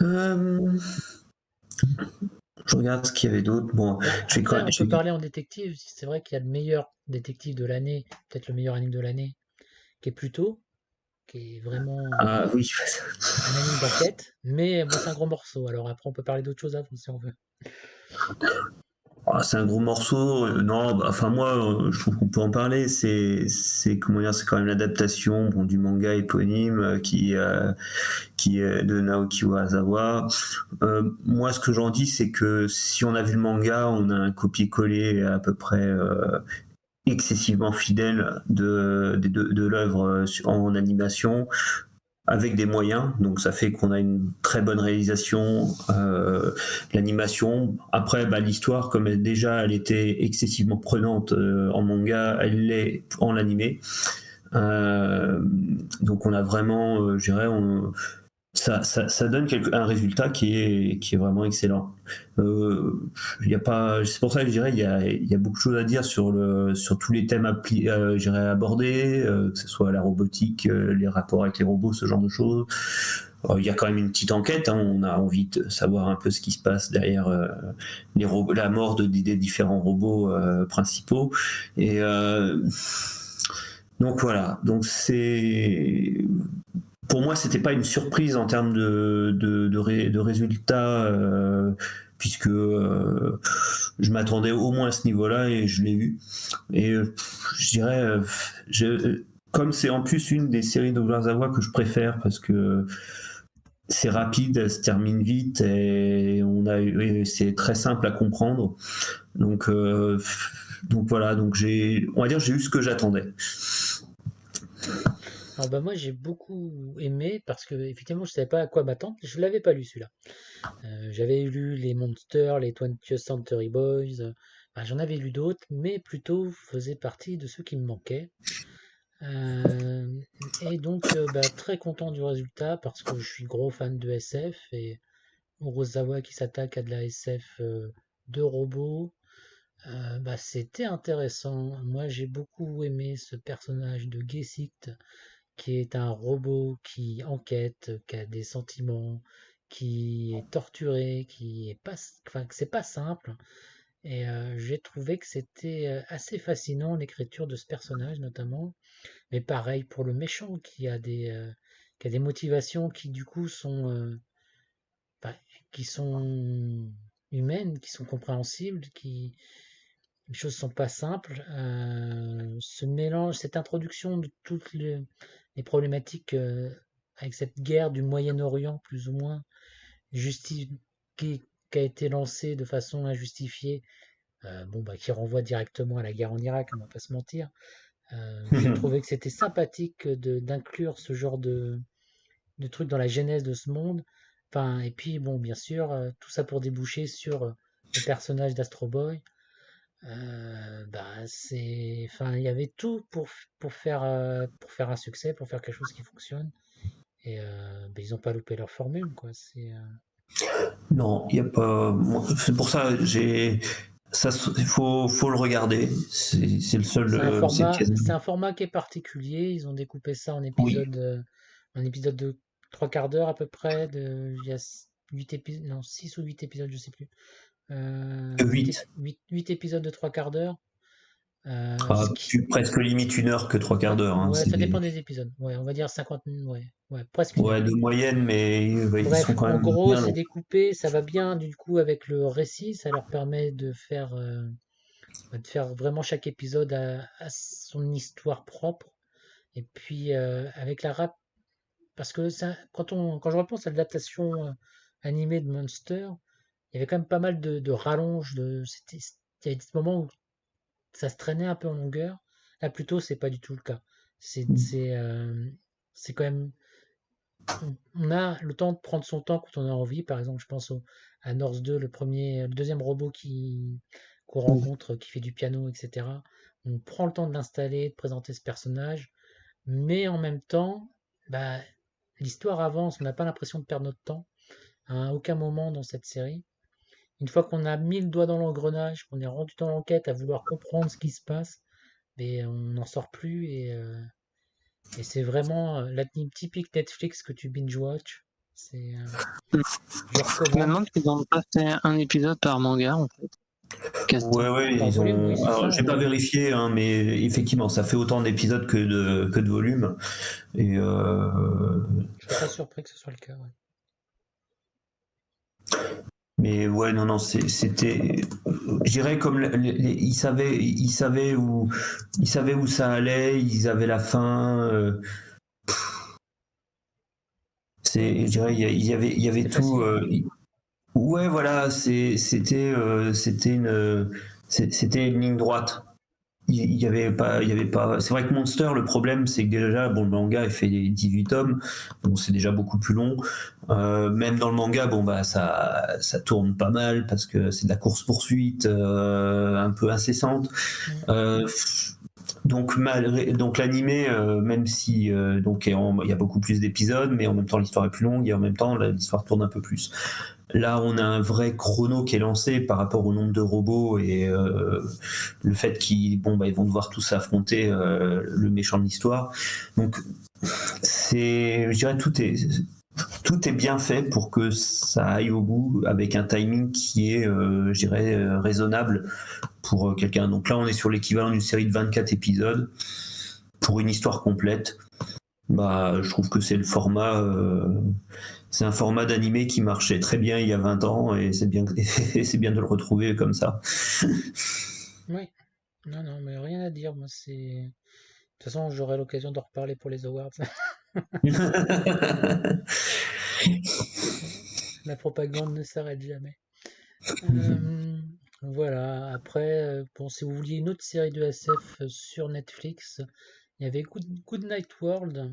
Euh, je regarde ce qu'il y avait d'autre. Bon, Après, on peut parler en détective. C'est vrai qu'il y a le meilleur détective de l'année, peut-être le meilleur anime de l'année, qui est Pluto, qui est vraiment Ah oui, un anime d'enquête. Mais bon, c'est un gros morceau. Alors après, on peut parler d'autre chose avant si on veut. ah, c'est un gros morceau. Non, bah, enfin moi, je trouve qu'on peut en parler. C'est comment dire, c'est quand même l'adaptation bon, du manga éponyme qui est de Naoki Urasawa. Moi, ce que j'en dis, c'est que si on a vu le manga, on a un copier-coller à peu près excessivement fidèle de l'œuvre en animation avec des moyens, donc ça fait qu'on a une très bonne réalisation, l'animation. Après, bah, l'histoire, comme elle était excessivement prenante en manga, elle l'est en animé. Euh, donc on a vraiment, je dirais, ça donne un résultat qui est vraiment excellent. Y a pas, c'est pour ça que je dirais il y a beaucoup de choses à dire sur tous les thèmes je dirais abordés, que ce soit la robotique, les rapports avec les robots, ce genre de choses. Il y a quand même une petite enquête, hein, on a envie de savoir un peu ce qui se passe derrière la mort des différents robots principaux. Et donc voilà, donc c'est pour moi, c'était pas une surprise en termes de résultats, puisque je m'attendais au moins à ce niveau-là et je l'ai eu. Et je dirais, comme c'est en plus une des séries de Urasawa que je préfère parce que c'est rapide, elle se termine vite et c'est très simple à comprendre. Donc, donc voilà, on va dire, j'ai eu ce que j'attendais. Alors bah moi j'ai beaucoup aimé parce que effectivement je savais pas à quoi m'attendre. Je l'avais pas lu celui-là. J'avais lu les Monsters, les 20th Century Boys. Bah, j'en avais lu d'autres, mais plutôt faisait partie de ceux qui me manquaient. Euh, et donc bah, très content du résultat parce que je suis gros fan de SF et Urasawa qui s'attaque à de la SF de robots. Bah, c'était intéressant. Moi j'ai beaucoup aimé ce personnage de Gesicht qui est un robot qui enquête, qui a des sentiments, qui est torturé, qui est pas, enfin, que c'est pas simple. Et j'ai trouvé que c'était assez fascinant l'écriture de ce personnage notamment. Mais pareil pour le méchant qui a des motivations qui du coup sont, bah, qui sont humaines, qui sont compréhensibles, qui les choses sont pas simples. Ce mélange, cette introduction de toutes les problématiques avec cette guerre du Moyen-Orient, plus ou moins, qui, qui a été lancée de façon injustifiée, bon, bah, qui renvoie directement à la guerre en Irak, on va pas se mentir. J'ai trouvé que c'était sympathique d'inclure ce genre de truc dans la genèse de ce monde. Enfin, et puis, bon, bien sûr, tout ça pour déboucher sur le personnage d'Astro Boy. Bah, enfin, il y avait tout pour faire un succès, pour faire quelque chose qui fonctionne. Et bah, ils n'ont pas loupé leur formule, quoi. Non, il y a pas. C'est pour ça, il faut le regarder. C'est le seul. C'est un format qui est particulier. Ils ont découpé ça Oui, en épisode de 3/4 d'heure à peu près. Il y a 8 épisodes, non, 6 ou 8 épisodes, je sais plus. 8. 8 épisodes de 3/4 d'heure. Ce Ah, qui, presque limite 1 heure que 3/4 d'heure. Hein, ouais, ça dépend des épisodes. Ouais, on va dire 50 minutes, ouais, presque 1 heure. ouais, de moyenne, mais ouais, ils sont Bref, quand en même gros, bien c'est longs. découpé, ça va bien du coup avec le récit, ça leur permet de faire vraiment chaque épisode à son histoire propre. Et puis avec la rap, parce que ça, quand je repense à l'adaptation animée de Monster, il y avait quand même pas mal de rallonges, il y avait des moments où ça se traînait un peu en longueur. Là, plutôt, c'est pas du tout le cas. C'est quand même on a le temps de prendre son temps quand on a envie. Par exemple, je pense à North 2, le deuxième robot qu'on rencontre, qui fait du piano, etc. On prend le temps de l'installer, de présenter ce personnage, mais en même temps, bah, l'histoire avance, on n'a pas l'impression de perdre notre temps à aucun moment dans cette série. Une fois qu'on a mis le doigt dans l'engrenage, qu'on est rendu dans l'enquête à vouloir comprendre ce qui se passe, mais on n'en sort plus et c'est vraiment l'anime typique Netflix que tu binge-watch. C'est, je Je me recommande. demande s'ils n'ont pas fait un épisode par manga en fait. Ouais, Par ils volume, oui, ont. c'est ça, Alors, j'ai en pas volume. vérifié, hein, mais effectivement, ça fait autant d'épisodes que de volumes. Et Je serais pas surpris que ce soit le cas. Ouais. mais ouais, non, non, c'était. Je dirais comme ils savaient où ça allait, ils avaient la fin. Je dirais, il y avait C'était tout. facile. Ouais, voilà, c'était une ligne droite. Il y avait pas, il y avait pas. C'est vrai que Monster, le problème, c'est que déjà, bon, le manga il fait 18 tomes, donc c'est déjà beaucoup plus long. Même dans le manga, bon bah ça tourne pas mal parce que c'est de la course poursuite un peu incessante. Euh, donc l'animé, même si donc il y a beaucoup plus d'épisodes, mais en même temps l'histoire est plus longue et en même temps l'histoire tourne un peu plus. Là, on a un vrai chrono qui est lancé par rapport au nombre de robots et le fait qu'ils ils vont devoir tous affronter le méchant de l'histoire. Donc, je dirais, tout est bien fait pour que ça aille au bout avec un timing qui est, je dirais, raisonnable pour quelqu'un. Donc là, on est sur l'équivalent d'une série de 24 épisodes pour une histoire complète. Je trouve que c'est un format d'animé qui marchait très bien il y a 20 ans et c'est bien, c'est bien de le retrouver comme ça. Oui. Non, non, mais rien à dire. Moi, c'est. De toute façon, j'aurai l'occasion de reparler pour les awards. La propagande ne s'arrête jamais. Euh, voilà. Après, bon, si vous vouliez une autre série de SF sur Netflix, il y avait Good Night World.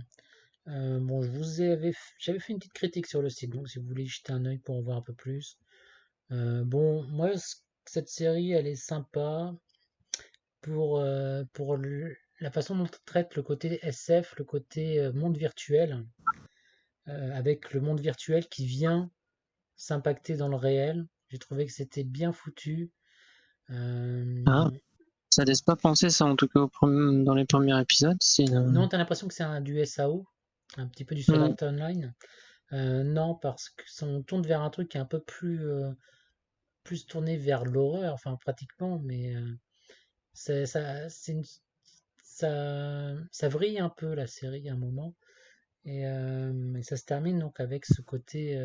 Bon, j'avais fait une petite critique sur le site, donc si vous voulez y jeter un œil pour en voir un peu plus. Bon, moi, cette série, elle est sympa pour la façon dont elle traite le côté SF, le côté monde virtuel, avec le monde virtuel qui vient s'impacter dans le réel. J'ai trouvé que c'était bien foutu. Ah, Euh, ça laisse pas penser ça en tout cas dans les premiers épisodes. non, t'as l'impression que c'est du SAO, un petit peu du Sword Ouais. Art Online. Non, parce que on tourne vers un truc qui est un peu plus tourné vers l'horreur, enfin pratiquement, mais ça vrille un peu la série à un moment. Et ça se termine donc avec ce côté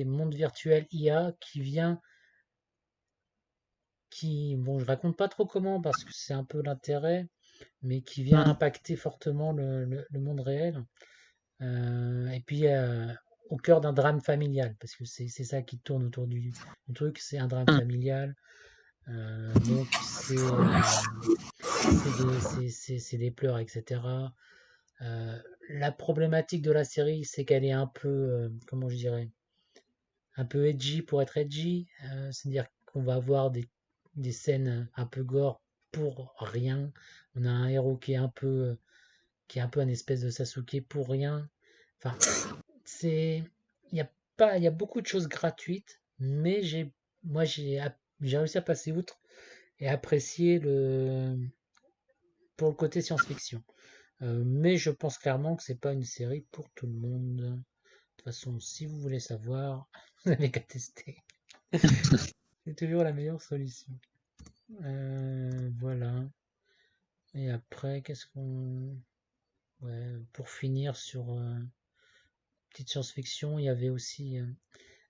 monde virtuel IA bon, je raconte pas trop comment parce que c'est un peu l'intérêt, mais qui vient Ouais. impacter fortement le monde réel. Et puis au cœur d'un drame familial, parce que c'est ça qui tourne autour du truc, c'est un drame familial. Donc c'est des pleurs, etc. La problématique de la série, c'est qu'elle est un peu, comment je dirais, un peu edgy pour être edgy. C'est-à-dire qu'on va avoir des scènes un peu gore pour rien. On a un héros qui est un peu un espèce de Sasuke pour rien. Enfin, c'est, il y a pas, il y a beaucoup de choses gratuites, mais moi j'ai réussi à passer outre et apprécier pour le côté science-fiction. Mais je pense clairement que c'est pas une série pour tout le monde. De toute façon, si vous voulez savoir, vous n'avez qu'à tester. C'est toujours la meilleure solution. Voilà. Et après, qu'est-ce qu'on... Ouais, pour finir sur petite science-fiction, il y avait aussi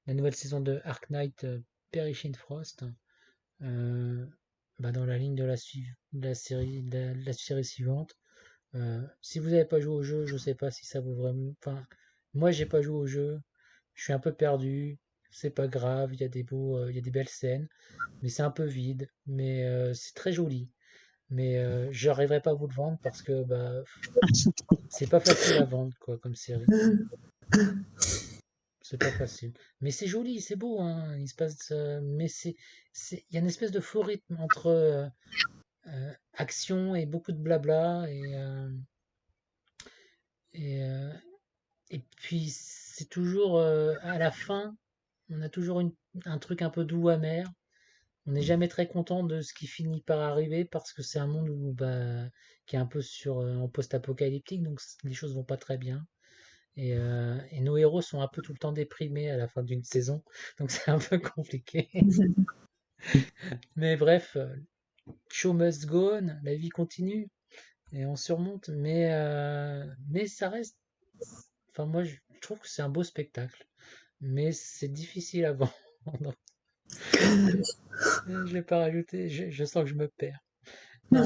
la nouvelle saison de Ark Knight Perishing Frost. Euh, dans la ligne de la série suivante. Si vous n'avez pas joué au jeu, je sais pas si ça vaut vraiment. Enfin, moi j'ai pas joué au jeu, je suis un peu perdu. C'est pas grave, il y a des belles scènes, mais c'est un peu vide. Mais c'est très joli. Mais je n'arriverai pas à vous le vendre parce que c'est pas facile à vendre quoi comme série. C'est pas facile. Mais c'est joli, c'est beau, hein. Il se passe, mais il y a une espèce de faux rythme entre action et beaucoup de blabla et, euh, et puis c'est toujours à la fin, on a toujours un truc un peu doux amer. On n'est jamais très content de ce qui finit par arriver parce que c'est un monde qui est un peu en post-apocalyptique, donc les choses vont pas très bien. Et nos héros sont un peu tout le temps déprimés à la fin d'une saison, donc c'est un peu compliqué. Mais bref, show must go on, la vie continue et on surmonte, mais ça reste. Enfin, moi, je trouve que c'est un beau spectacle, mais c'est difficile à vendre. Je vais pas rajouter, je sens que je me perds. Non,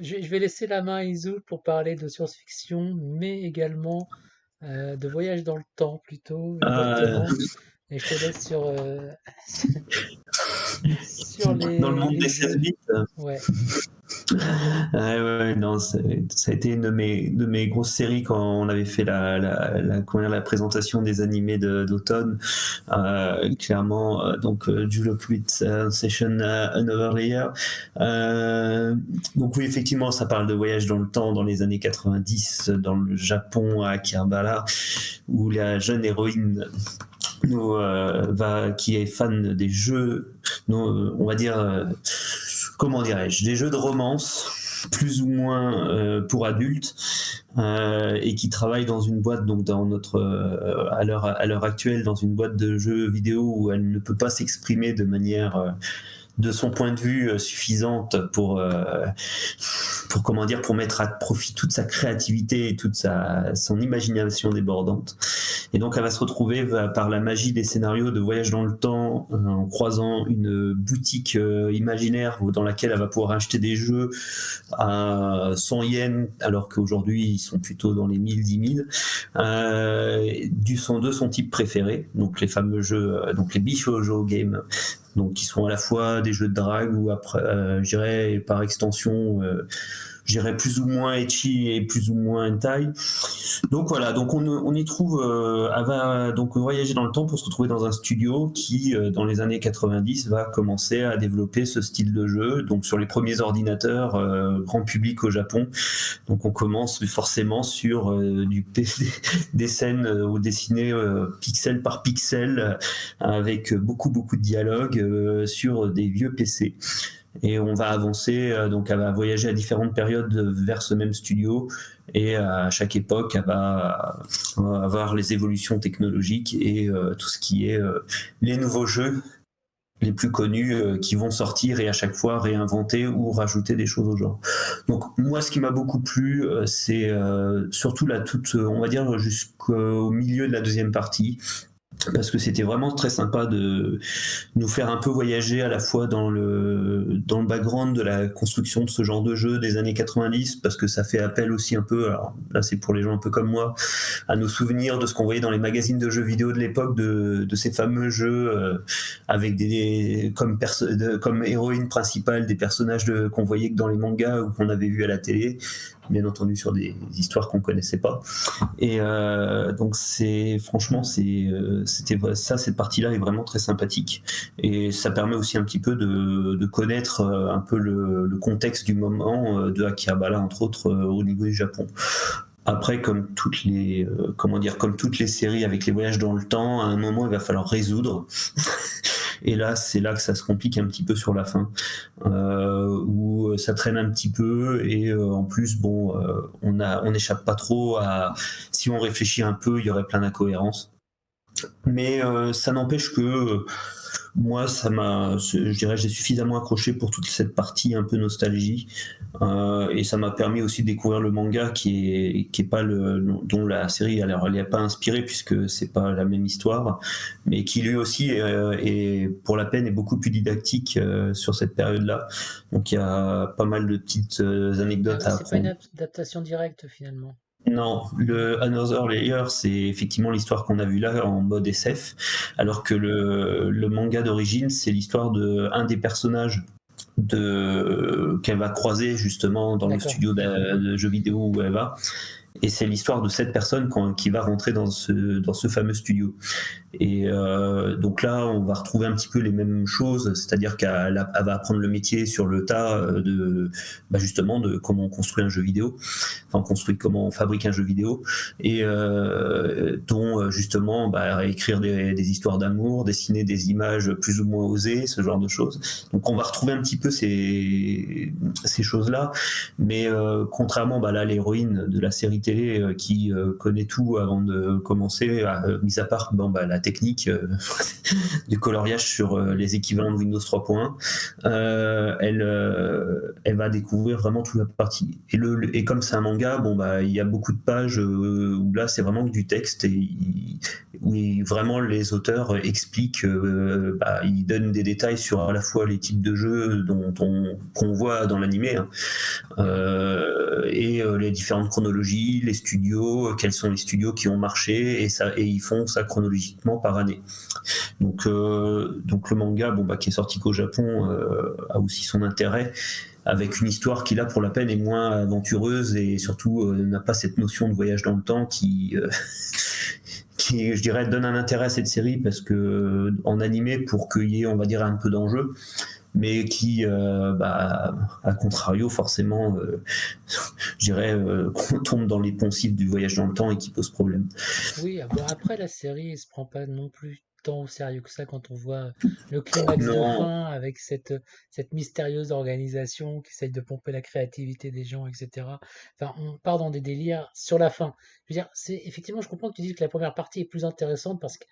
je vais laisser la main à Izu pour parler de science-fiction, mais également de voyage dans le temps plutôt, Euh, exactement. Et je te laisse sur dans le monde les des 16 jeux. bits. Ouais, Ouais, non, ça a été une de mes grosses séries quand on avait fait comment dire, la présentation des animés d'automne. Clairement, donc Julio Quit Session Another Year. Donc oui, effectivement, ça parle de voyage dans le temps dans les années 90 dans le Japon à Akihabara, où la jeune héroïne qui est fan des jeux, on va dire, comment dirais-je, des jeux de romance plus ou moins pour adultes et qui travaille dans une boîte, donc dans notre à l'heure actuelle dans une boîte de jeux vidéo où elle ne peut pas s'exprimer de manière de son point de vue suffisante pour comment dire, pour mettre à profit toute sa créativité et toute son imagination débordante. Et donc elle va se retrouver par la magie des scénarios de voyage dans le temps en croisant une boutique imaginaire dans laquelle elle va pouvoir acheter des jeux à 100 yens alors qu'aujourd'hui ils sont plutôt dans les 1000, 10 000 de son type préféré, donc les fameux jeux, donc les Bishoujo games, donc qui sont à la fois des jeux de drague ou après, je dirais par extension, je dirais plus ou moins ecchi et plus ou moins hentai. Donc voilà, donc on y trouve, elle va donc voyager dans le temps pour se retrouver dans un studio qui, dans les années 90, va commencer à développer ce style de jeu, donc sur les premiers ordinateurs grand public au Japon. Donc on commence forcément sur des scènes dessinées pixel par pixel avec beaucoup de dialogues sur des vieux PC. Et on va avancer, donc elle va voyager à différentes périodes vers ce même studio, et à chaque époque elle va avoir les évolutions technologiques et tout ce qui est les nouveaux jeux les plus connus qui vont sortir et à chaque fois réinventer ou rajouter des choses au genre. Donc moi ce qui m'a beaucoup plu c'est surtout on va dire jusqu'au milieu de la deuxième partie, parce que c'était vraiment très sympa de nous faire un peu voyager à la fois dans le background de la construction de ce genre de jeu des années 90, parce que ça fait appel aussi un peu, alors là c'est pour les gens un peu comme moi, à nos souvenirs de ce qu'on voyait dans les magazines de jeux vidéo de l'époque, de ces fameux jeux avec comme héroïne principale des personnages qu'on voyait que dans les mangas ou qu'on avait vu à la télé, bien entendu sur des histoires qu'on connaissait pas. Et donc franchement cette partie-là est vraiment très sympathique, et ça permet aussi un petit peu de connaître un peu le contexte du moment de Akihabara, entre autres au niveau du Japon. Après, comme toutes les séries avec les voyages dans le temps, à un moment il va falloir résoudre. Et là, c'est là que ça se complique un petit peu sur la fin, où ça traîne un petit peu, et en plus, on n'échappe pas trop à. Si on réfléchit un peu, il y aurait plein d'incohérences. Mais ça n'empêche que moi, je dirais, j'ai suffisamment accroché pour toute cette partie un peu nostalgie, et ça m'a permis aussi de découvrir le manga qui est pas dont la série, alors elle n'est pas inspirée puisque c'est pas la même histoire, mais qui lui aussi est pour la peine est beaucoup plus didactique sur cette période-là. Donc il y a pas mal de petites anecdotes à apprendre. C'est pas une adaptation directe finalement. Non, le Another Layer, c'est effectivement l'histoire qu'on a vue là en mode SF, alors que le manga d'origine, c'est l'histoire de un des personnages qu'elle va croiser justement dans le studio de jeux vidéo où elle va. Et c'est l'histoire de cette personne qui va rentrer dans ce fameux studio. Et donc là, on va retrouver un petit peu les mêmes choses, c'est-à-dire qu'elle va apprendre le métier sur le tas justement de comment on construit un jeu vidéo, comment on fabrique un jeu vidéo, et dont justement écrire des histoires d'amour, dessiner des images plus ou moins osées, ce genre de choses. Donc on va retrouver un petit peu ces choses-là, mais contrairement là l'héroïne de la série série télé qui connaît tout avant de commencer, mis à part la technique du coloriage sur les équivalents de Windows 3.1, elle va découvrir vraiment toute la partie. Et comme c'est un manga, il y a beaucoup de pages où là c'est vraiment que du texte où vraiment les auteurs expliquent, ils donnent des détails sur à la fois les types de jeux qu'on voit dans l'animé, hein, et les différentes chronologies, les studios, quels sont les studios qui ont marché, et ils font ça chronologiquement par année. Donc le manga, qui est sorti qu'au Japon, a aussi son intérêt, avec une histoire qui là pour la peine est moins aventureuse et surtout n'a pas cette notion de voyage dans le temps qui je dirais donne un intérêt à cette série, parce que en animé, pour qu'il y ait, on va dire, un peu d'enjeu, mais qui à contrario forcément je dirais qu'on tombe dans les poncifs du voyage dans le temps et qui pose problème. Oui, bon, après la série elle se prend pas non plus tant au sérieux que ça quand on voit le climax de Non, fin avec cette mystérieuse organisation qui essaye de pomper la créativité des gens, etc. Enfin, on part dans des délires sur la fin. Je veux dire, effectivement, je comprends que tu dises que la première partie est plus intéressante parce que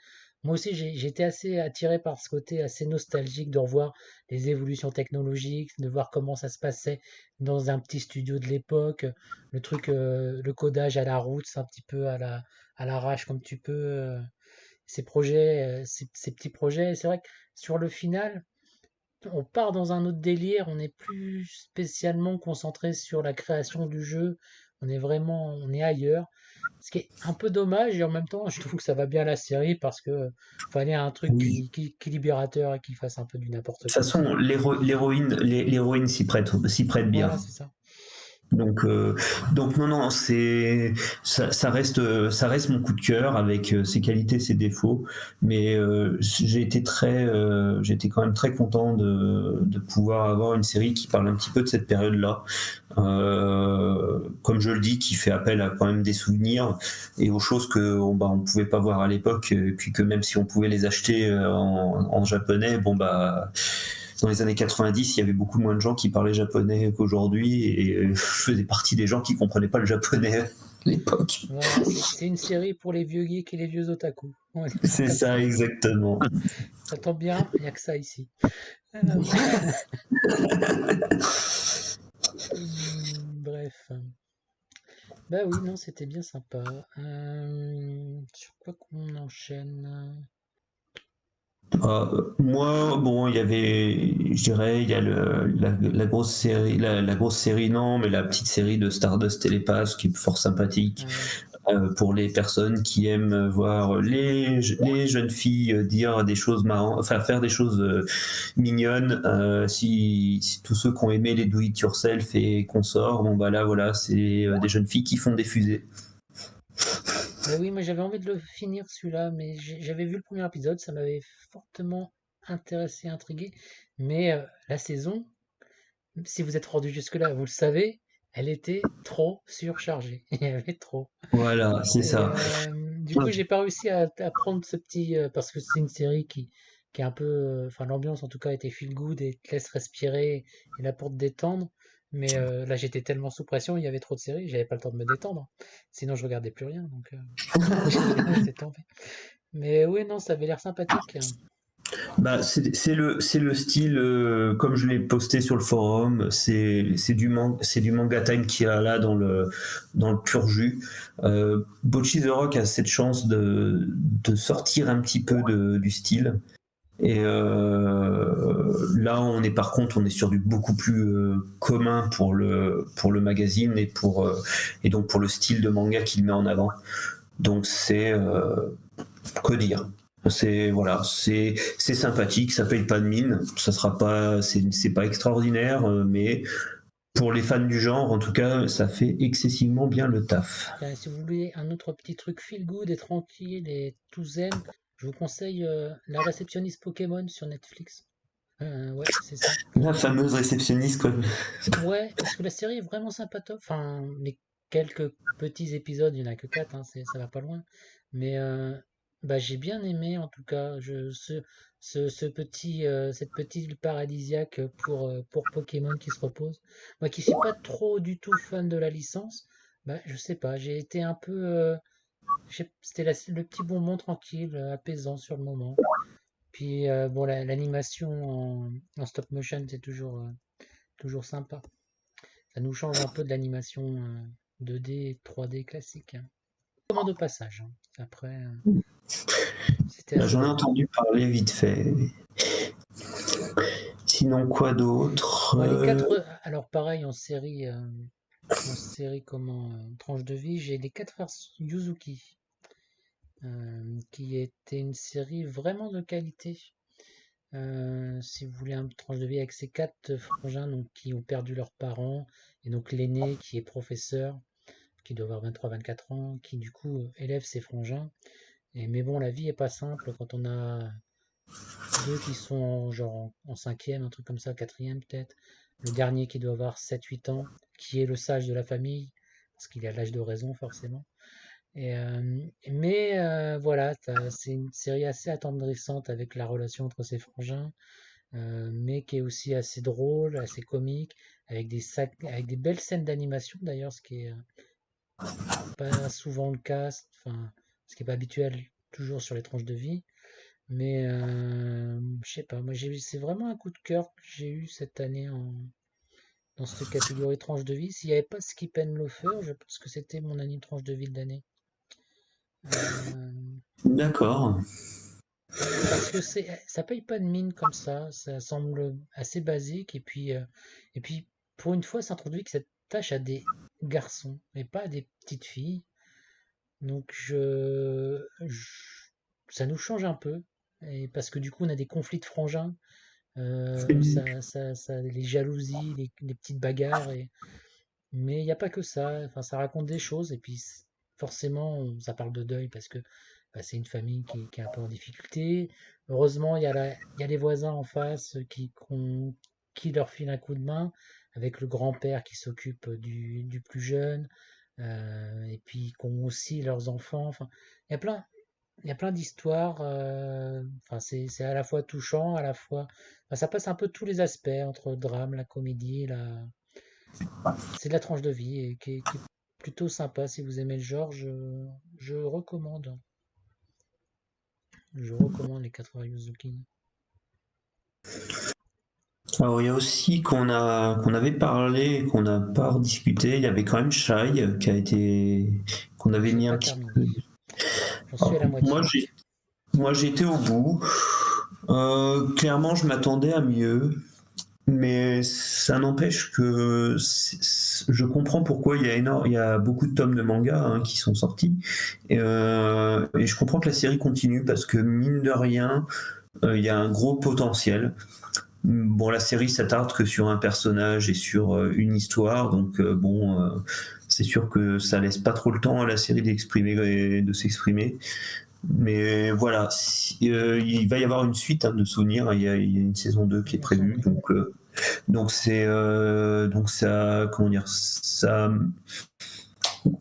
moi aussi j'ai été assez attiré par ce côté assez nostalgique de revoir les évolutions technologiques, de voir comment ça se passait dans un petit studio de l'époque, le truc, le codage à la route, c'est un petit peu à l'arrache comme tu peux, ces projets, ces petits projets. C'est vrai que sur le final, on part dans un autre délire, on n'est plus spécialement concentré sur la création du jeu, on est ailleurs. Ce qui est un peu dommage, et en même temps, je trouve que ça va bien à la série parce que fallait un truc oui. qui est libérateur et qui fasse un peu du De n'importe toute quoi. façon, l'héroïne s'y prête bien. Voilà, c'est ça. Donc non, ça reste mon coup de cœur, avec ses qualités, ses défauts, mais j'étais quand même très content de pouvoir avoir une série qui parle un petit peu de cette période-là, comme je le dis, qui fait appel à quand même des souvenirs et aux choses que on pouvait pas voir à l'époque, et puis que même si on pouvait les acheter en japonais, dans les années 90, il y avait beaucoup moins de gens qui parlaient japonais qu'aujourd'hui, et je faisais partie des gens qui comprenaient pas le japonais à l'époque. Voilà, c'est une série pour les vieux geeks et les vieux otaku. On va dire ça C'est comme ça, ça. exactement. Ça tombe bien, il n'y a que ça ici. Bref. Bah oui, non, c'était bien sympa. Sur quoi qu'on enchaîne? Moi, il y avait, je dirais, il y a la grosse série, la grosse série, non, mais la petite série de Stardust Telepath qui est fort sympathique. Ah ouais. Pour les personnes qui aiment voir les jeunes filles dire des choses marrantes, enfin faire des choses mignonnes. Si tous ceux qui ont aimé les Do It Yourself et consorts, là voilà, c'est des jeunes filles qui font des fusées. Mais oui, moi j'avais envie de le finir celui-là, mais j'avais vu le premier épisode, ça m'avait fortement intéressé, intrigué. Mais la saison, si vous êtes rendu jusque-là, vous le savez, elle était trop surchargée. Il y avait trop. Voilà, c'est Et ça. du coup, j'ai pas réussi à prendre ce petit parce que c'est une série qui est un peu, enfin l'ambiance en tout cas était feel good et te laisse respirer et là pour te détendre. Mais là, j'étais tellement sous pression, il y avait trop de séries, j'avais pas le temps de me détendre. Sinon, je regardais plus rien, donc j'ai laissé tomber. Mais oui, non, ça avait l'air sympathique. C'est le style, comme je l'ai posté sur le forum, c'est du manga time qu'il y a là dans le pur jus. Bocchi the Rock a cette chance de sortir un petit peu du style. Et là, on est sur du beaucoup plus commun pour le magazine, et donc pour le style de manga qu'il met en avant. Donc c'est que dire. C'est sympathique, ça paye pas de mine, ça sera pas, c'est pas extraordinaire, mais pour les fans du genre, en tout cas, ça fait excessivement bien le taf. Tiens, si vous voulez un autre petit truc feel good et tranquille et tout zen, je vous conseille La réceptionniste Pokémon sur Netflix. Ouais, c'est ça. La fameuse réceptionniste, quoi. Ouais, parce que la série est vraiment sympatoche. Enfin, les quelques petits épisodes, il n'y en a que 4, hein, ça va pas loin. Mais bah, j'ai bien aimé, en tout cas, cette petite île paradisiaque pour Pokémon qui se repose. Moi qui suis pas trop du tout fan de la licence, Bah, je sais pas, j'ai été un peu. C'était le petit bonbon tranquille, apaisant sur le moment. Puis bon, l'animation en stop motion, c'est toujours sympa. Ça nous change un peu de l'animation 2D, 3D classique, hein. Commande au passage, hein. Après, c'était Bah, assez j'en ai drôle. entendu parler vite fait. Sinon, quoi d'autre? Moi, les quatre. Alors, pareil, en série comment tranche de vie, j'ai les quatre frères Yuzuki, qui était une série vraiment de qualité. Si vous voulez un tranche de vie avec ces quatre frangins donc, qui ont perdu leurs parents, et donc l'aîné qui est professeur, qui doit avoir 23-24 ans, qui du coup élève ses frangins. Mais bon, la vie est pas simple quand on a deux qui sont genre en cinquième, un truc comme ça, quatrième peut-être. Le dernier qui doit avoir 7-8 ans, qui est le sage de la famille, parce qu'il a l'âge de raison forcément. Mais voilà, c'est une série assez attendrissante avec la relation entre ses frangins, mais qui est aussi assez drôle, assez comique, avec des belles scènes d'animation d'ailleurs, ce qui est pas souvent le cas, enfin, ce qui est pas habituel toujours sur les tranches de vie. Mais je sais pas, moi c'est vraiment un coup de cœur que j'ai eu cette année dans cette catégorie tranche de vie. S'il n'y avait pas Skip and Loafer, je pense que c'était mon anime tranche de vie de l'année. Euh, D'accord. Parce que ça paye pas de mine comme ça semble assez basique et puis pour une fois, ça introduit que cette tâche à des garçons et pas à des petites filles. Donc ça nous change un peu et parce que du coup on a des conflits de frangins, les jalousies, les petites bagarres mais il n'y a pas que ça. Enfin, ça raconte des choses et puis forcément, ça parle de deuil parce que bah, c'est une famille qui est un peu en difficulté. Heureusement, il y a les voisins en face qui leur filent un coup de main avec le grand-père qui s'occupe du plus jeune et puis qui ont aussi leurs enfants. Enfin, il y a plein, il y a plein d'histoires. Enfin, c'est à la fois touchant, à la fois. Enfin, ça passe un peu tous les aspects entre le drame, la comédie, c'est de la tranche de vie et qui est plutôt sympa. Si vous aimez le genre, je recommande. Je recommande les 4 Yuzuki. Alors, il y a aussi qu'on avait parlé, qu'on n'a pas rediscuté. Il y avait quand même Shy qu'on avait J'ai mis un pas petit terminé. peu. J'en suis à Alors, la moitié. moi, j'ai été au bout. Clairement, je m'attendais à mieux. Mais ça n'empêche que je comprends pourquoi il y a beaucoup de tomes de manga qui sont sortis. Et je comprends que la série continue parce que mine de rien, il y a un gros potentiel. Bon, la série s'attarde que sur un personnage et sur une histoire, donc c'est sûr que ça laisse pas trop le temps à la série de s'exprimer. Mais voilà, il va y avoir une suite de souvenirs. Il y a une saison 2 qui Il est me semble, prévue, oui. donc ça, comment dire, ça,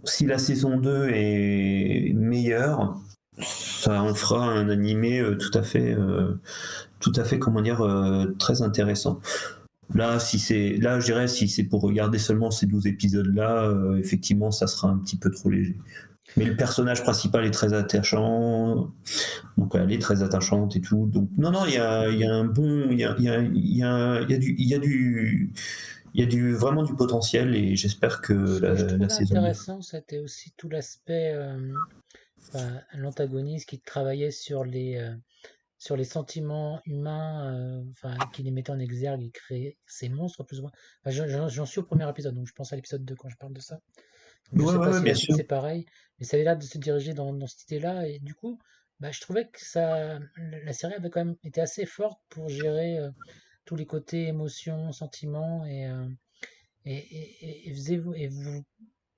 si la saison 2 est meilleure, ça en fera un animé tout à fait, comment dire, très intéressant. Là, je dirais, si c'est pour regarder seulement ces 12 épisodes-là, effectivement, ça sera un petit peu trop léger. Mais le personnage principal est très attachant, donc elle est très attachante et tout. Donc non, il y a un bon, il y a vraiment du potentiel et j'espère que Ce que je la trouvais saison 2. intéressant, c'était aussi tout l'aspect, enfin, l'antagoniste qui travaillait sur les sentiments humains, enfin, qui les mettait en exergue et créait ces monstres plus ou moins. Enfin, j'en suis au premier épisode, donc je pense à l'épisode 2 quand je parle de ça. Donc je sais pas Ouais, si bien la suite sûr. c'est pareil, mais ça avait l'air de se diriger dans cette idée-là. Et du coup, bah, je trouvais que la série avait quand même été assez forte pour gérer tous les côtés émotions, sentiments et vous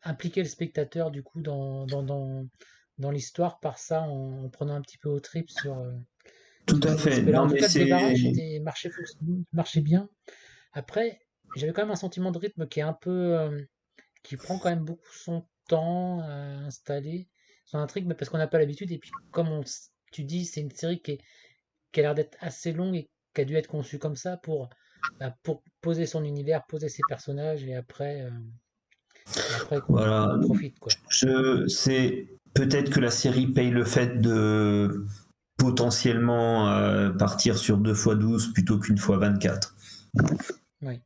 impliquer le spectateur du coup dans l'histoire par ça en prenant un petit peu au trip Tout sur à ces fait. aspects-là. En Non, tout mais cas, le démarrage c'est marchait bien. Après, j'avais quand même un sentiment de rythme qui prend quand même beaucoup son temps à installer son intrigue, mais parce qu'on n'a pas l'habitude. Et puis, comme tu dis, c'est une série qui a l'air d'être assez longue et qui a dû être conçue comme ça pour poser son univers, poser ses personnages et après Et après qu'on Voilà. profite, quoi. C'est peut-être que la série paye le fait de potentiellement partir sur 2x12 plutôt qu'une fois 24. Oui.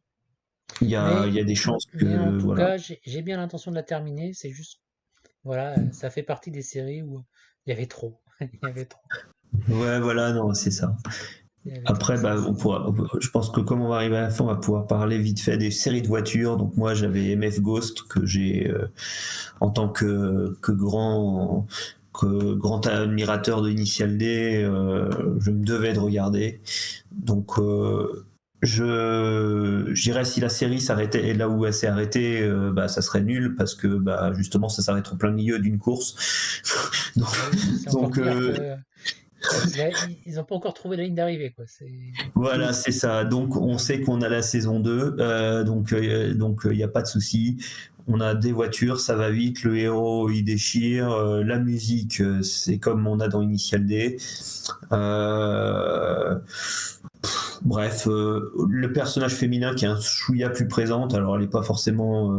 Il y a Mais, des chances mais en que tout voilà. cas, j'ai bien l'intention de la terminer. C'est juste, voilà, ça fait partie des séries où il y avait trop. Il y avait trop. Ouais, voilà, non, c'est ça. Il y avait trop. Après, bah, je pense que comme on va arriver à la fin, on va pouvoir parler vite fait des séries de voitures. Donc moi, j'avais MF Ghost que j'ai, en tant que grand admirateur de Initial D, je me devais de regarder. Donc je dirais si la série s'arrêtait là où elle s'est arrêtée, bah, ça serait nul parce que bah, justement ça s'arrête en plein milieu d'une course. donc, Ah oui, c'est encore donc, pire que. Ils n'ont pas encore trouvé la ligne d'arrivée, quoi. voilà, c'est ça. Donc on sait qu'on a la saison 2, donc il n'y a pas de souci. On a des voitures, ça va vite, le héros il déchire, la musique c'est comme on a dans Initial D. Bref, le personnage féminin qui est un chouïa plus présente, alors elle n'est pas forcément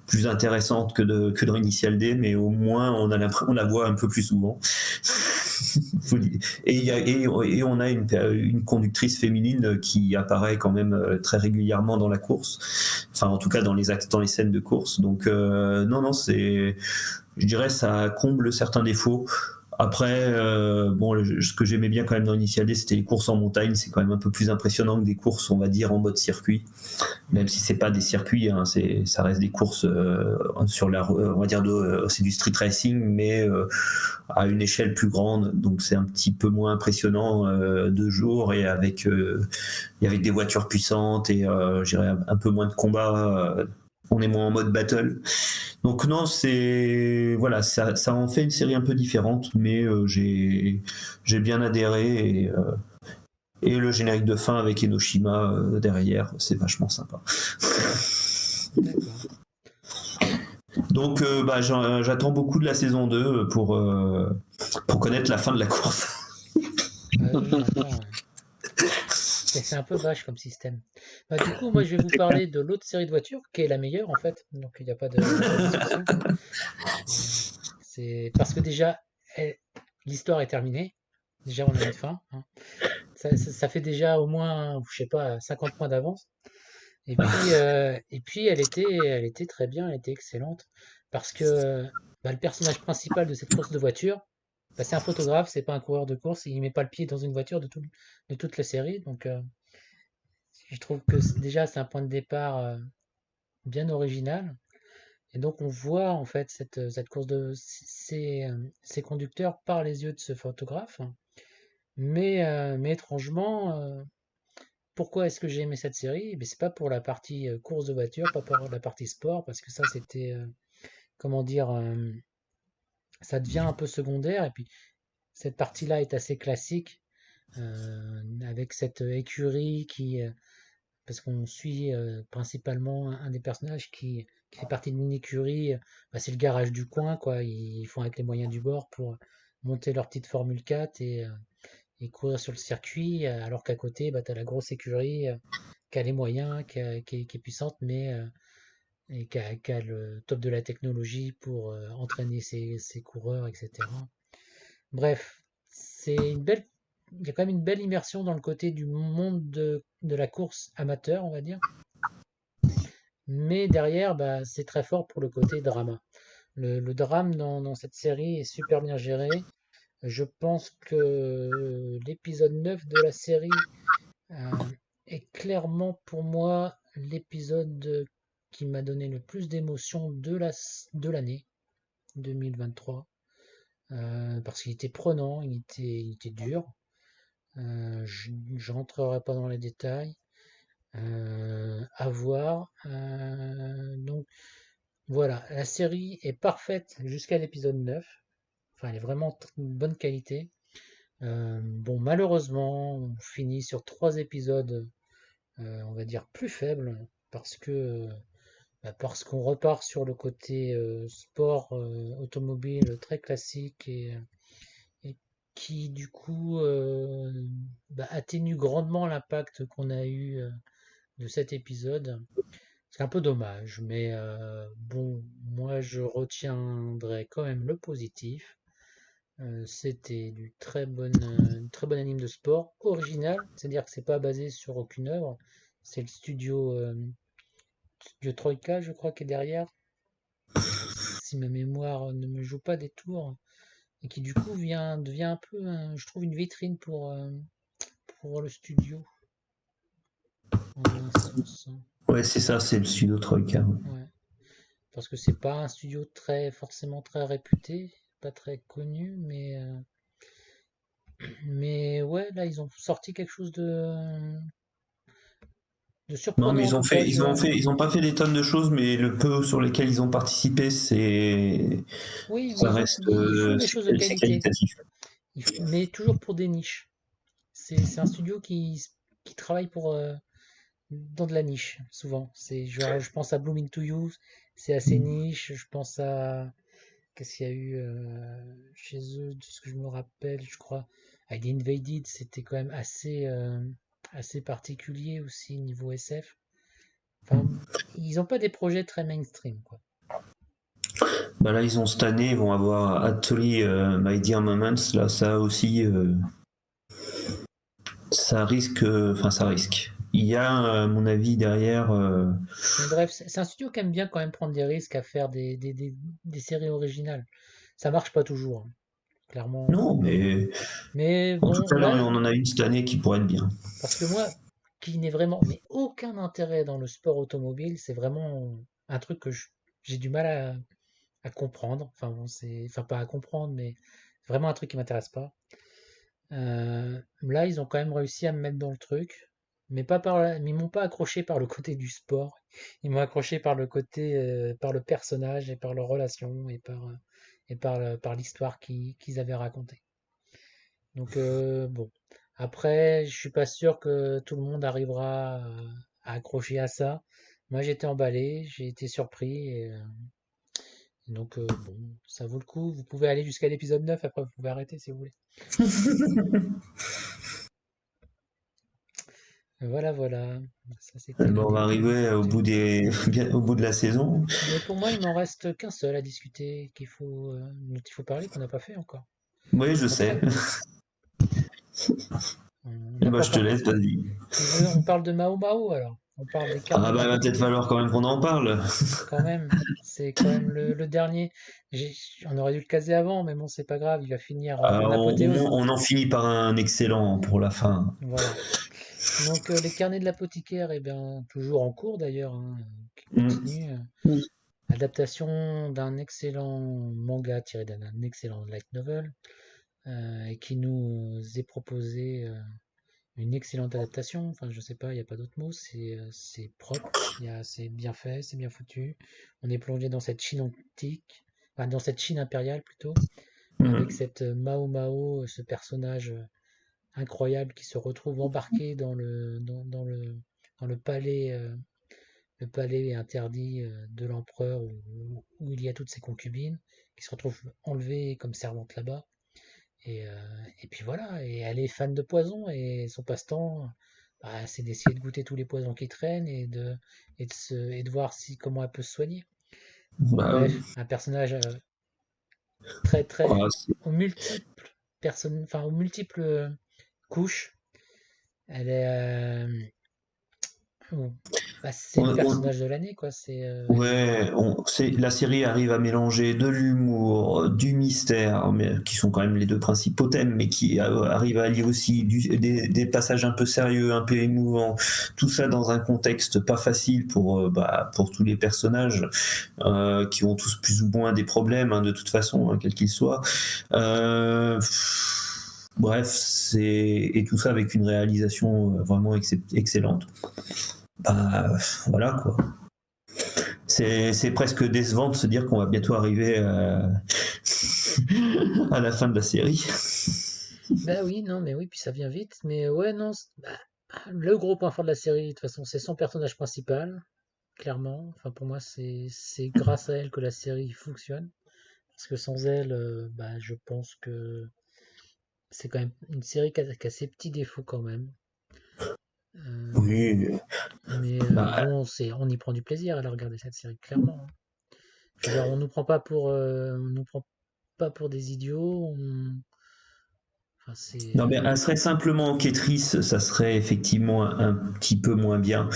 plus intéressante que dans Initial D, mais au moins on la voit un peu plus souvent. Et on a une conductrice féminine qui apparaît quand même très régulièrement dans la course, enfin en tout cas dans les scènes de course. Donc non, je dirais ça comble certains défauts. Après, bon, ce que j'aimais bien quand même dans Initial D, c'était les courses en montagne. C'est quand même un peu plus impressionnant que des courses, on va dire, en mode circuit. Même si c'est pas des circuits, hein, ça reste des courses sur on va dire, c'est du street racing, mais à une échelle plus grande. Donc c'est un petit peu moins impressionnant de jour et avec des voitures puissantes et je dirais un peu moins de combat. On est moins en mode battle. Donc non, voilà, ça en fait une série un peu différente, mais j'ai bien adhéré et le générique de fin avec Enoshima derrière, c'est vachement sympa. D'accord. Donc bah, j'attends beaucoup de la saison 2 pour connaître la fin de la course. Oui, d'accord. C'est un peu vache comme système. Bah, du coup, moi, je vais vous parler de l'autre série de voitures, qui est la meilleure, en fait. Donc, il n'y a pas de discussion. C'est parce que déjà, l'histoire est terminée. Déjà, on a une fin, hein. Ça fait déjà au moins, je sais pas, 50 points d'avance. Et puis elle était très bien, elle était excellente. Parce que bah, le personnage principal de cette course de voiture, bah, c'est un photographe, c'est pas un coureur de course. Il met pas le pied dans une voiture de toute la série. Donc, je trouve que déjà, c'est un point de départ bien original. Et donc, on voit en fait cette course de ces conducteurs par les yeux de ce photographe. Mais étrangement, pourquoi est-ce que j'ai aimé cette série? Eh c'est pas pour la partie course de voiture, pas pour la partie sport, parce que ça, c'était, comment dire, ça devient un peu secondaire. Et puis, cette partie-là est assez classique, avec cette écurie parce qu'on suit principalement un des personnages qui fait partie d'une écurie. Bah, c'est le garage du coin, quoi. Ils font avec les moyens du bord pour monter leur petite Formule 4 et courir sur le circuit, alors qu'à côté, bah, tu as la grosse écurie qui a les moyens, qui est puissante, mais et qui a le top de la technologie pour entraîner ses coureurs, etc. Bref, il y a quand même une belle immersion dans le côté du monde de la course amateur, on va dire. Mais derrière, bah, c'est très fort pour le côté drama. Le drame dans cette série est super bien géré. Je pense que l'épisode 9 de la série euh, est clairement pour moi l'épisode qui m'a donné le plus d'émotion de l'année 2023. Parce qu'il était prenant, il était dur. Je ne rentrerai pas dans les détails. À voir. Donc voilà, la série est parfaite jusqu'à l'épisode 9. Enfin, elle est vraiment une bonne qualité. Bon, malheureusement, on finit sur 3 épisodes, on va dire, plus faibles, parce qu'on repart sur le côté sport automobile très classique et qui, du coup, atténue grandement l'impact qu'on a eu de cet épisode. Parce C'est un peu dommage, mais bon, moi je retiendrai quand même le positif. C'était une très bon anime de sport, original, c'est-à-dire que c'est pas basé sur aucune œuvre. C'est le studio Troika, je crois, qui est derrière, si ma mémoire ne me joue pas des tours, et qui du coup devient un peu, je trouve, une vitrine pour le studio, en un sens. Ouais, c'est ça, c'est le studio Troika. Ouais. Parce que c'est pas un studio forcément très réputé, pas très connu, mais ouais, là ils ont sorti quelque chose de Non, mais surprenant en tout cas. ils ont pas fait des tonnes de choses, mais le peu sur lesquels ils ont participé, Oui, mais ça reste, ils font des choses de c'est qualité, qualitatif. mais toujours pour des niches. C'est un studio qui travaille dans de la niche, souvent. C'est genre, je pense à Blooming to You, c'est assez niche. Je pense à qu'est-ce qu'il y a eu chez eux, de ce que je me rappelle, je crois. ID Invaded, c'était quand même assez particulier aussi niveau SF. Enfin, ils n'ont pas des projets très mainstream, quoi. Bah là, ils ont cette année, ils vont avoir Actually My Dear Moments. Là, ça aussi, ça risque. Enfin, ça risque. Il y a, à mon avis, derrière. Mais bref, c'est un studio qui aime bien quand même prendre des risques à faire des séries originales. Ça marche pas toujours, hein, clairement. Non, mais Mais en tout bon, cas, là, là, on en a une cette année qui pourrait être bien. parce que moi, qui n'ai vraiment mais aucun intérêt dans le sport automobile, c'est vraiment un truc que j'ai du mal à comprendre. Enfin, bon, enfin pas à comprendre, mais vraiment un truc qui m'intéresse pas. Là, ils ont quand même réussi à me mettre dans le truc, mais mais ils m'ont pas accroché par le côté du sport. Ils m'ont accroché par le côté, par le personnage et par leur relation par l'histoire qu'ils avaient racontée. Donc bon, après, je suis pas sûr que tout le monde arrivera à accrocher à ça. Moi, j'étais emballé, j'ai été surpris. Et donc, bon, ça vaut le coup. Vous pouvez aller jusqu'à l'épisode 9, après vous pouvez arrêter si vous voulez. Voilà, voilà. Ça, c'était le Bon, on va début arriver au d'actu. bout au bout de la saison. Mais pour moi, il m'en reste qu'un seul à discuter, dont il faut parler, qu'on n'a pas fait encore. Oui, je sais. Après, on n'a Bah, pas je te par... laisse, vas-y. On parle de Mao Mao alors. On parle des carnets Ah, de bah, il va peut-être l'apothicaire. falloir quand même qu'on en parle. Quand même, c'est quand même le dernier. J'ai- on aurait dû le caser avant, mais bon, c'est pas grave, il va finir en apothéose. On en finit par un excellent pour la fin. Voilà. Donc, les carnets de l'apothicaire, eh bien, toujours en cours d'ailleurs, hein, qui Mm. continue. Mm. Adaptation d'un excellent manga tiré d'un excellent light novel, et qui nous est proposé une excellente adaptation. Enfin, je sais pas, il n'y a pas d'autre mot. C'est propre, c'est bien fait, c'est bien foutu. On est plongé dans cette Chine antique, enfin, dans cette Chine impériale plutôt, avec Mm. cette Mao Mao, ce personnage incroyable qui se retrouve embarqué dans le palais interdit de l'empereur où il y a toutes ses concubines, qui se retrouvent enlevées comme servantes là-bas. Et puis voilà, et elle est fan de poison, et son passe-temps, bah, c'est d'essayer de goûter tous les poisons qui traînent et de voir comment elle peut se soigner. Bah oui. Bref, un personnage très très Ah, aux multiples enfin aux multiples couches. Elle est, bon, bah, c'est le on- personnage de l'année quoi. ouais, la série arrive à mélanger de l'humour, du mystère, mais, qui sont quand même les deux principaux thèmes, mais qui arrive à allier aussi des passages un peu sérieux, un peu émouvants, tout ça dans un contexte pas facile pour tous les personnages, qui ont tous plus ou moins des problèmes, hein, de toute façon, hein, quels qu'ils soient. Euh, Bref, et tout ça avec une réalisation vraiment excellente. Bah, voilà quoi. C'est presque décevant de se dire qu'on va bientôt arriver à la fin de la série. Bah oui, non, mais oui, puis ça vient vite. Mais ouais, non, le gros point fort de la série, de toute façon, c'est son personnage principal, clairement. Enfin, pour moi, c'est grâce à elle que la série fonctionne. Parce que sans elle, bah, je pense que c'est quand même une série qui a ses petits défauts quand même. Oui, Mais bah, bon, on y prend du plaisir à la regarder cette série, clairement, hein. Je veux dire, on nous prend pas pour des idiots. Enfin, c'est. non, mais elle serait simplement enquêtrice, ça serait effectivement un petit peu moins bien.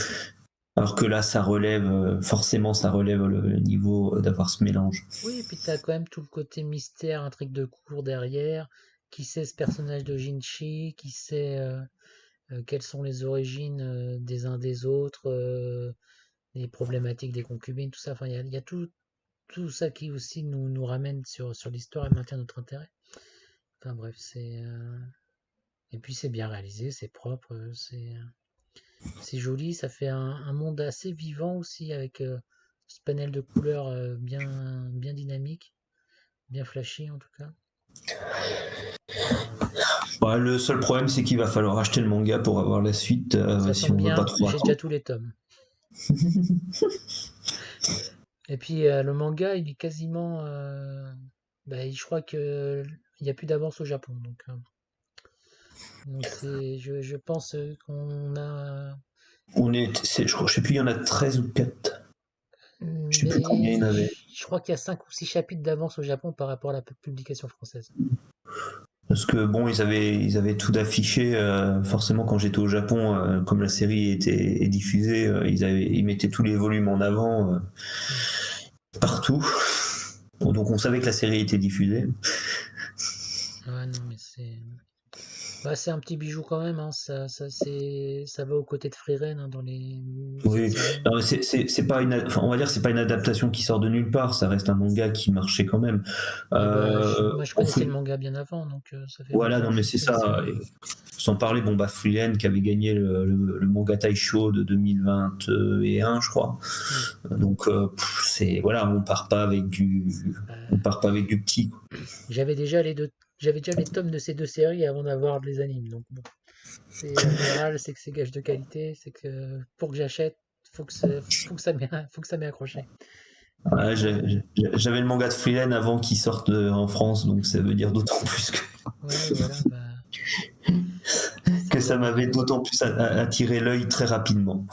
Alors que là, ça relève, forcément, ça relève le niveau d'avoir ce mélange. Oui, et puis t'as quand même tout le côté mystère, intrigue de cours derrière. Qui sait ce personnage de Jinchi? Qui sait quelles sont les origines des uns des autres? Les problématiques des concubines, tout ça. Enfin, il y a tout ça qui aussi nous ramène sur l'histoire et maintient notre intérêt. Enfin bref, et puis c'est bien réalisé, c'est propre, c'est joli, ça fait un monde assez vivant aussi avec ce panel de couleurs bien dynamique, bien flashy en tout cas. Ouais, le seul problème, c'est qu'il va falloir acheter le manga pour avoir la suite Ça si tombe on veut pas bien, trop j'ai déjà attendre. tous les tomes. Et puis le manga, il est quasiment, je crois que il n'y a plus d'avance au Japon, donc je pense qu'on a. Je sais plus, il y en a 13 ou 4. Je sais plus combien Mais il y en avait. je crois qu'il y a 5 ou 6 chapitres d'avance au Japon par rapport à la publication française. Parce que bon, ils avaient tout affiché. Forcément, quand j'étais au Japon, comme la série est diffusée, ils mettaient tous les volumes en avant partout. Donc on savait que la série était diffusée. Ouais, non, mais c'est un petit bijou quand même, hein. Ça va aux côtés de Frieren, hein, dans cette Oui, saison. non, mais c'est pas enfin, on va dire c'est pas une adaptation qui sort de nulle part. Ça reste un manga qui marchait quand même. Ah bah, moi je On connaissais le fait, manga bien avant, donc ça fait voilà, longtemps non que mais je c'est suis la ça. série. Et sans parler, bon bah Freeland qui avait gagné le manga Taisho de 2021, je crois. Hmm. Donc c'est voilà, on Bah, part pas avec du petit, quoi. j'avais déjà les tomes de ces deux séries avant d'avoir les animes, donc bon. C'est en général, c'est que c'est gage de qualité, c'est que pour que j'achète, faut que ça m'ait accroché. Ouais, Donc, j'avais le manga de Freeland avant qu'il sorte en France, donc ça veut dire d'autant plus ouais, voilà, bah, que c'est ça m'avait d'autant plus attiré l'œil très rapidement.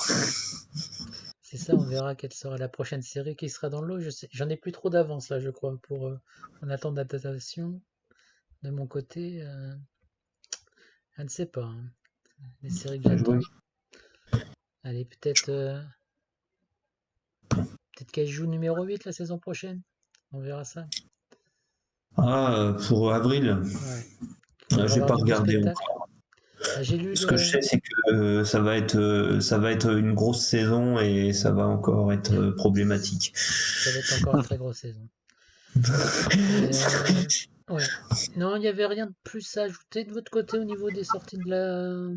c'est ça, on verra quelle sera la prochaine série qui sera dans le lot. J'en ai plus trop d'avance là, je crois, pour en attendre l'adaptation. De mon côté, je ne sais pas, hein. Les séries que Je vois. j'attends. Allez, peut-être qu'elle joue numéro 8 la saison prochaine. On verra ça. Ah, pour avril, Ouais. Il devrait j'ai avoir pas du beau regardé spectacle. encore. Ah, j'ai lu Ce que je sais, c'est que ça va être une grosse saison et ça va encore être problématique. Ça va être encore une très grosse saison. Ouais. Non, il n'y avait rien de plus à ajouter de votre côté au niveau des sorties de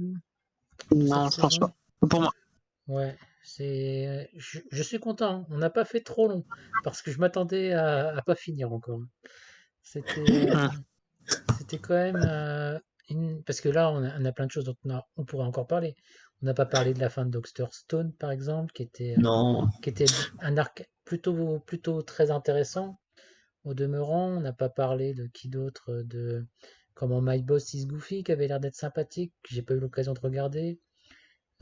cette Non, je pense saison. pas. Pour moi. Ouais, je suis content, hein. On n'a pas fait trop long parce que je m'attendais à pas finir encore, hein. C'était Hum. c'était quand même parce que là on a plein de choses dont on pourrait encore parler. On n'a pas parlé de la fin de Dr. Stone par exemple, Non, qui était un arc plutôt très intéressant. Au demeurant, on n'a pas parlé de qui d'autre, de comment My Boss is Goofy, qui avait l'air d'être sympathique, que j'ai pas eu l'occasion de regarder.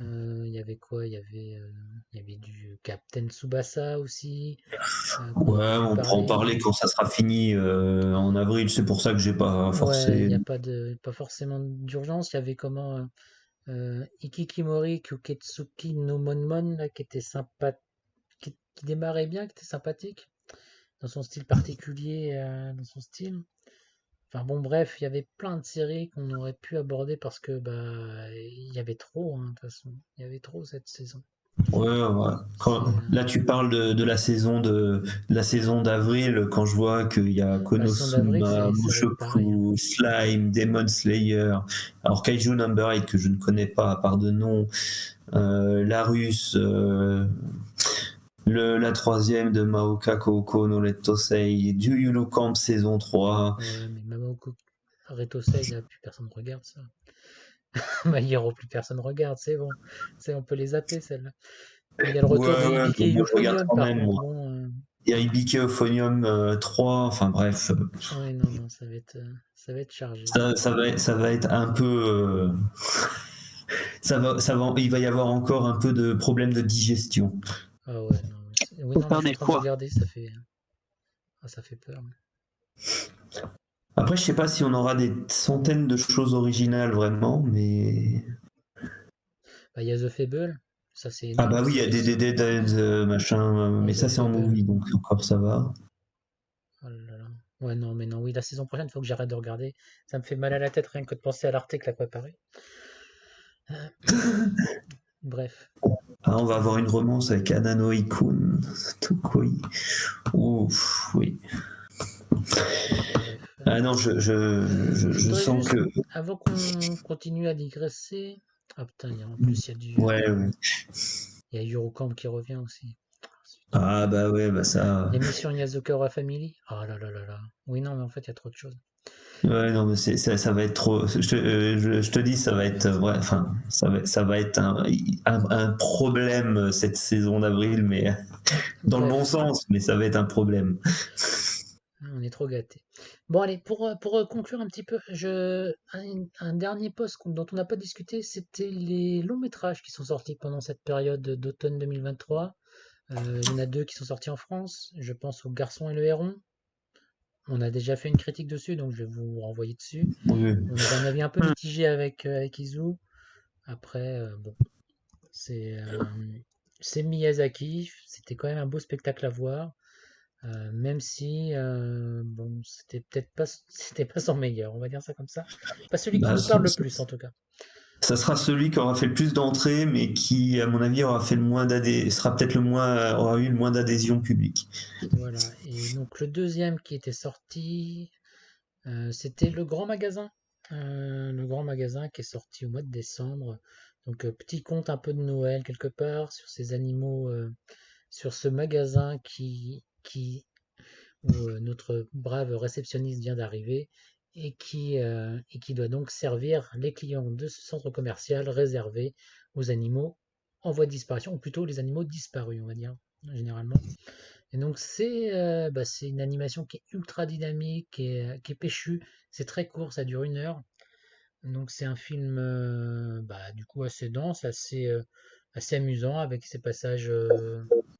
Il y avait quoi? Il y avait du Captain Tsubasa aussi, qu'on ouais, aurait pu on pourra en parler. parler quand ça sera fini en avril. C'est pour ça que j'ai pas Ouais, il forcé. n'y a pas forcément d'urgence. Il y avait comment Ikikimori Kyuketsuki no Monmon, là, qui était sympa, qui démarrait bien, qui était sympathique, dans son style particulier, dans son style. Enfin bon, bref, il y avait plein de séries qu'on aurait pu aborder parce que il y avait trop, hein, de toute façon. Il y avait trop cette saison. Ouais, ouais. C'est Là, tu parles de la saison d'avril, quand je vois qu'il y a la saison d'avril, Konosuma, ça va être pareil, hein. Mushoku, Slime, Demon Slayer, alors Kaiju Number 8 que je ne connais pas à part de nom, Larus, la troisième de Maoka Kooko no Lettosei, du Yulu Camp saison 3. Ouais, mais Mamoko Retosei, là, plus personne regarde ça. My Hero, plus personne regarde, c'est bon. On peut les zapper, celles-là. Il y a le Ouais, retour de ouais, Hibiki mais et moi je regarde Euphonium, quand par même, contre. moi. Bon, Il y a Ibiki Euphonium 3, enfin bref, ouais, non, non, ça va être chargé. ça va être un peu. il va y avoir encore un peu de problème de digestion. Ah ouais, non, mais oui, Faut non, faire mais je suis des en train de fois. regarder, ça fait peur. Après, je sais pas si on aura des centaines de choses originales vraiment, mais Bah, il y a The Fable, ça c'est ah énorme, bah oui, il y a des Dead, machin, mais The ça c'est en Fable. movie, donc encore ça va. Oh là là. Ouais, non, mais non, oui, la saison prochaine, il faut que j'arrête de regarder. Ça me fait mal à la tête rien que de penser à l'article à préparer. Bref. Ah, on va avoir une romance avec Anano Ikun, Tokoi. Ouf, oui. Bref. Ah non, Je je voudrais sens juste, que. avant qu'on continue à digresser. Ah putain, en plus, Ouais, ouais. il y a Eurocamp qui revient aussi. Ah bah ouais, bah ça. L'émission Yazukara Family. Ah là là là là. Oui, non, mais en fait, il y a trop de choses. Ouais, non, mais ça va être trop. Je te dis, ça va être. Ouais, enfin, ça va être un problème cette saison d'avril, mais dans le bon Bref, sens, mais ça va être un problème. on est trop gâtés. Bon, allez, pour conclure un petit peu, un dernier post dont on n'a pas discuté, c'était les longs métrages qui sont sortis pendant cette période d'automne 2023. Il y en a deux qui sont sortis en France. Je pense au Garçon et le Héron. On a déjà fait une critique dessus, donc je vais vous renvoyer dessus. Oui. On avait un avis un peu Hmm. mitigé avec Izu. Après, bon, c'est c'est Miyazaki. C'était quand même un beau spectacle à voir. Même si bon, c'était pas son meilleur, on va dire ça comme ça. Pas celui qui Bah, nous parle le plus en tout cas. ça sera celui qui aura fait le plus d'entrées, mais qui, à mon avis, aura fait le moins sera peut-être aura eu le moins d'adhésion publique. Voilà. Et donc le deuxième qui était sorti, c'était Le Grand Magasin. Le Grand Magasin qui est sorti au mois de décembre. Donc petit conte un peu de Noël quelque part sur ces animaux, sur ce magasin où notre brave réceptionniste vient d'arriver et qui doit donc servir les clients de ce centre commercial réservé aux animaux en voie de disparition, ou plutôt les animaux disparus, on va dire, généralement. Et donc c'est une animation qui est ultra dynamique, qui est péchue, c'est très court, ça dure 1 heure. Donc c'est un film du coup assez dense, assez amusant, avec ses passages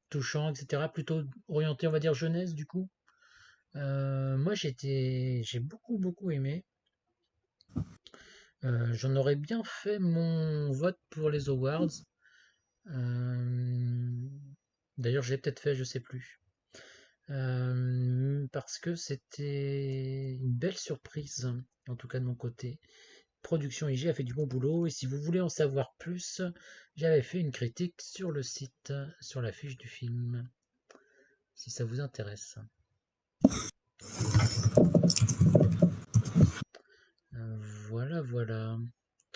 touchants, etc. Plutôt orienté, on va dire, jeunesse du coup. Moi, j'ai beaucoup aimé. J'en aurais bien fait mon vote pour les awards. Euh, D'ailleurs, je l'ai peut-être fait, je sais plus. Parce que c'était une belle surprise, en tout cas de mon côté. Production IG a fait du bon boulot, et si vous voulez en savoir plus, j'avais fait une critique sur le site, sur la fiche du film, si ça vous intéresse. Voilà, voilà.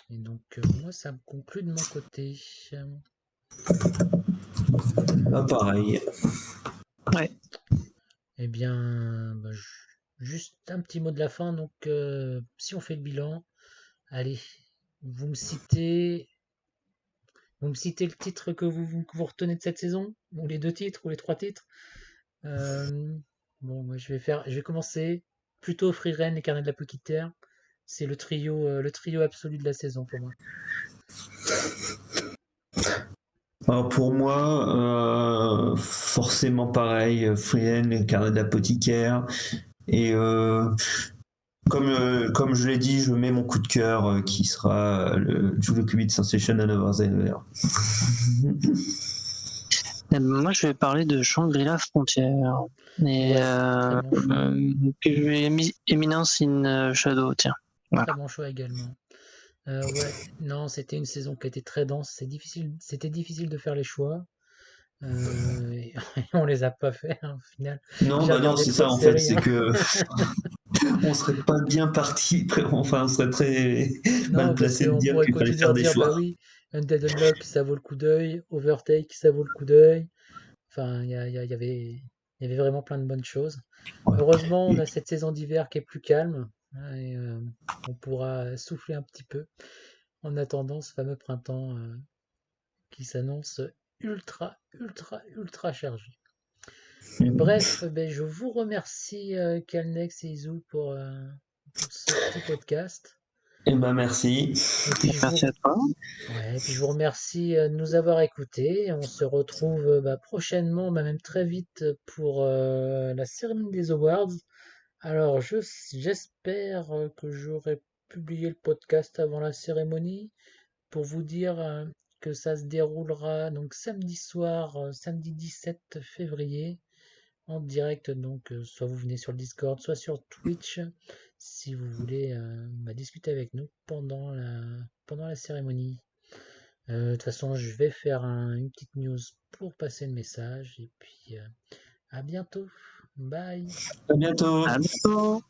Et donc, moi, ça me conclut de mon côté. Ah, pareil. Ouais. Eh bien, juste un petit mot de la fin. Donc, si on fait le bilan, allez, vous me citez, vous me citez le titre que vous retenez de cette saison, ou les 2 titres, ou les 3 titres. Euh, bon, moi, je vais commencer. Plutôt Free Ren et Carnet de la Petite Terre. C'est le trio absolu de la saison pour moi. Alors pour moi, forcément pareil, Freeland, le carnet d'apothicaire. Et comme je l'ai dit, je mets mon coup de cœur qui sera le Julio Qubit Sensation Another Zeller. Moi, je vais parler de Shangri-La Frontière. Et Ouais, très bon choix. que je vais Eminence in Shadow, tiens. Voilà. Très bon choix également. Ouais, non, c'était une saison qui était très dense. C'était difficile de faire les choix. Et on les a pas fait hein, au final. Non, J'ai bah non, regardé c'est trop ça de en fait, séries. c'est Hein. que on serait pas bien parti, enfin on serait très mal Non, parce placé de qu'on dire pourrait qu'il fallait continuer à faire des dire, bah choix. oui, Undead Unlock, ça vaut le coup d'œil. Overtake, ça vaut le coup d'œil. Enfin, il y avait vraiment plein de bonnes choses. Ouais. Heureusement, on Et- a cette saison d'hiver qui est plus calme. Hein, et on pourra souffler un petit peu en attendant ce fameux printemps qui s'annonce ultra chargé. Bref, ben, je vous remercie Calnex et Izu pour ce petit podcast. Eh ben merci. Et puis Merci à toi. ouais, et puis je vous remercie de nous avoir écoutés. On se retrouve prochainement, même très vite, pour la cérémonie des Awards. Alors, j'espère que j'aurai publié le podcast avant la cérémonie pour vous dire que ça se déroulera donc samedi soir, samedi 17 février, en direct. Donc, soit vous venez sur le Discord, soit sur Twitch, si vous voulez discuter avec nous pendant la cérémonie. De toute façon, je vais faire une petite news pour passer le message. Et puis, à bientôt. Bye. À bientôt. À bientôt.